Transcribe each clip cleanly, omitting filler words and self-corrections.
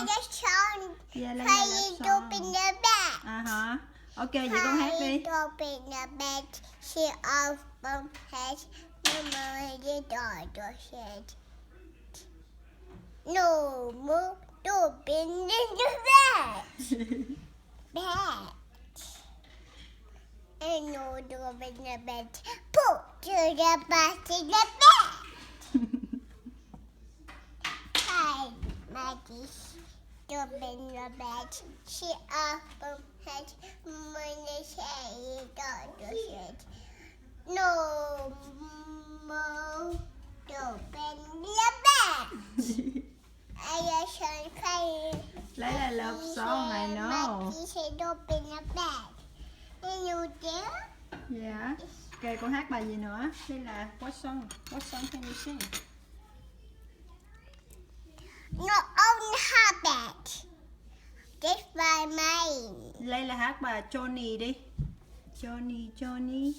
just song. Yeah, Layla Play love it song. up in the bed. Ok, vậy con hát đi. Play it up in the bed. She off from head. Mama the daughter said. No more doping in the bed. Bed. And no dope in the bed. Put to the back in the bed. Hi, Maggie. Dope in the bed. She off from head. Mama the daughter said. No more dope in the bed. I just crying. Layla love song, I know. Maggie said dope in the bed. And you there? Yeah. Ok, con hát bài gì nữa? Đây là what song? What song can you sing? No own habit. Just by mine. Layla hát bài Johnny đi. Johnny, Johnny.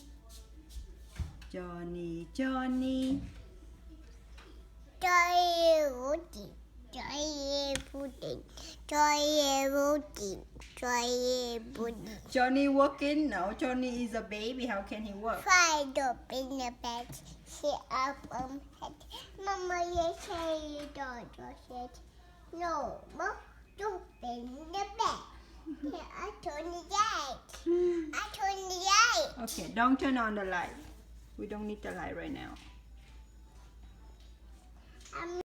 Johnny, Johnny. Joy pudding. Joy pudding. Joy pudding. Joy pudding. Johnny working? No, Johnny is a baby. How can he work? Fried up in the bed. She up on head. Mama, you say daughter said, no more dope in the bed. Yeah, I told you that. I told you that. Okay, don't turn on the light. We don't need the light right now.